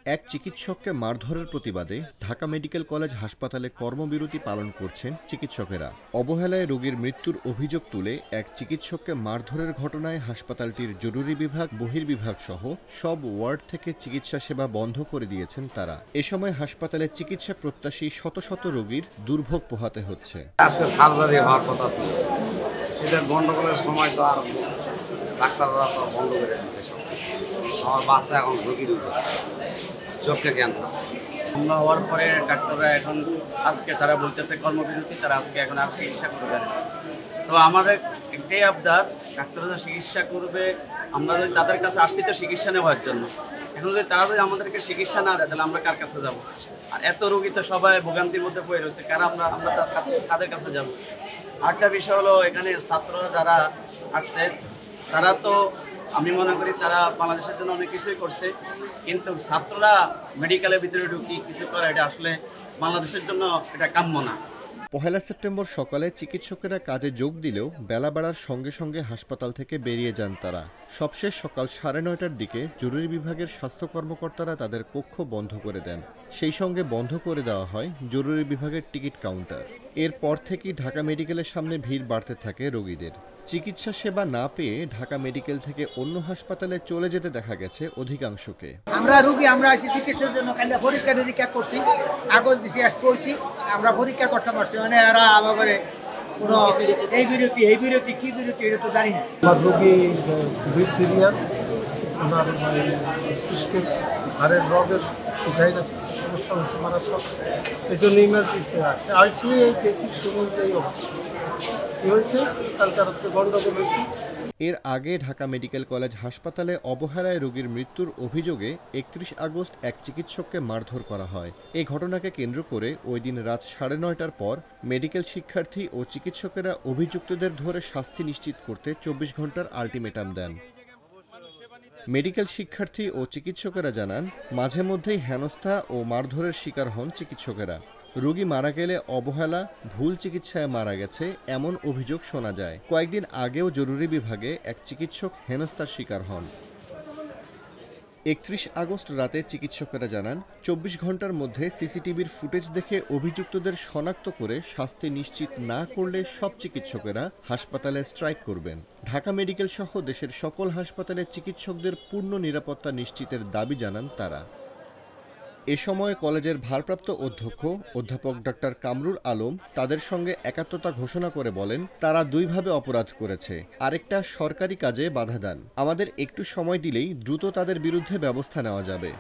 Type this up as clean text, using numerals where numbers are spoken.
এক চিকিৎসককে মারধরের প্রতিবাদে ঢাকা মেডিকেল কলেজ হাসপাতালে কর্মবিরতি পালন করছেন চিকিৎসকেরা। অবহেলায় রোগীর মৃত্যুর অভিযোগ তুলে এক চিকিৎসককে মারধরের ঘটনায় হাসপাতালটির জরুরি বিভাগ, বহির্বিভাগ সহ সব ওয়ার্ড থেকে চিকিৎসা সেবা বন্ধ করে দিয়েছেন তারা। এ সময় হাসপাতালে চিকিৎসা প্রত্যাশী শত শত রোগীর দুর্ভোগ পোহাতে হচ্ছে। আজকে সার্জারি হওয়ার কথা ছিল, এটা গন্ডগোলের সময় তো আর ডাক্তাররা তো বন্ধ করে দিতে। আমার বাচ্চা এখন রোগীর চোখে ক্যান্সার হামলা হওয়ার পরে ডাক্তাররা এখন আজকে তারা বলতেছে কর্মবিরতি, তারা আজকে এখন আর চিকিৎসা করবে না। তো আমাদের একটাই আবদার, ডাক্তাররা চিকিৎসা করবে, আমরা যদি তাদের কাছে আসছি তো চিকিৎসা নেওয়ার জন্য। এখন যদি তারা যদি আমাদেরকে চিকিৎসা না দেয় তাহলে আমরা কার কাছে যাব? আর এত রোগী তো সবাই ভোগান্তির মধ্যে পড়ে রয়েছে, কারা আমরা তাদের কাছে যাব? আরেকটা বিষয় হলো, এখানে ছাত্ররা যারা আসছে তারা তো আমি মনে করি তারা বাংলাদেশের জন্য অনেক কিছুই করছে, কিন্তু ছাত্ররা মেডিকেলের ভিতরে ঢুকি কিছু করে, এটা আসলে বাংলাদেশের জন্য এটা কাম্য না। ১ সেপ্টেম্বর সকালে চিকিৎসকেরা কাজে যোগ দিলেও বেলা বাড়ার সঙ্গে সঙ্গে হাসপাতাল থেকে বেরিয়ে যান তারা। সবশেষ সকাল ৯:৩০টার দিকে জরুরি বিভাগের স্বাস্থ্য কর্মকর্তারা তাদের কক্ষ বন্ধ করে দেন। সেই সঙ্গে বন্ধ করে দেওয়া হয় জরুরি বিভাগের টিকিট কাউন্টার। এরপর থেকেই ঢাকা মেডিকেলের সামনে ভিড় বাড়তে থাকে রোগীদের। চিকিৎসা সেবা না পেয়ে ঢাকা মেডিকেল থেকে অন্য হাসপাতালে চলে যেতে দেখা গেছে অধিকাংশকে। আমরা আছি চিকিৎসার জন্য, খালি পরীক্ষা নিরীক্ষা করছি, কাগজ দিছি, করছি, আমরা পরীক্ষা করতে পারছি, মানে এরা আমাদের কোনো এই বিরতি কি বিরতি এটা তো জানি না। আমার রোগী খুবই সিরিয়াস, ওনার মস্তিষ্কের হাড়ের রগের শুকাই গেছে, সমস্যা হচ্ছে মারাত্মক, এই জন্য ইমার্জেন্সি আসছে। আসলে এই দেখি শুনুন যে এই অবস্থা কী হয়েছে, কালকে রাত্রে গন্ডগোল হয়েছে। এর আগে ঢাকা মেডিকেল কলেজ হাসপাতালে অবহেলায় রোগীর মৃত্যুর অভিযোগে ৩১ আগস্ট এক চিকিৎসককে মারধর করা হয়। এই ঘটনাকে কেন্দ্র করে ওই দিন রাত ৯:৩০টার পর মেডিকেল শিক্ষার্থী ও চিকিৎসকেরা অভিযুক্তদের ধরে শাস্তি নিশ্চিত করতে ২৪ ঘন্টার আলটিমেটাম দেন। মেডিকেল শিক্ষার্থী ও চিকিৎসকেরা জানান, মাঝে মধ্যেই হেনস্থা ও মারধরের শিকার হন চিকিৎসকেরা। রোগী মারা গেলে অবহেলা, ভুল চিকিৎসায় মারা গেছে এমন অভিযোগ শোনা যায়। কয়েকদিন আগেও জরুরি বিভাগে এক চিকিৎসক হেনস্থার শিকার হন। ৩১ আগস্ট রাতে চিকিৎসকেরা জানান, ২৪ ঘন্টার মধ্যে সিসিটিভির ফুটেজ দেখে অভিযুক্তদের শনাক্ত করে শাস্তি নিশ্চিত না করলে সব চিকিৎসকেরা হাসপাতালে স্ট্রাইক করবেন। ঢাকা মেডিকেল সহ দেশের সকল হাসপাতালে চিকিৎসকদের পূর্ণ নিরাপত্তা নিশ্চিতের দাবি জানান তারা। এ সময় কলেজের ভারপ্রাপ্ত অধ্যক্ষ অধ্যাপক ডক্টর কামরুল আলম তাদের সঙ্গে একাত্মতা ঘোষণা করে বলেন, তারা দুইভাবে অপরাধ করেছে, আরেকটা সরকারি কাজে বাধা দেন। আমাদের একটু সময় দিলেই দ্রুত তাদের বিরুদ্ধে ব্যবস্থা নেওয়া যাবে।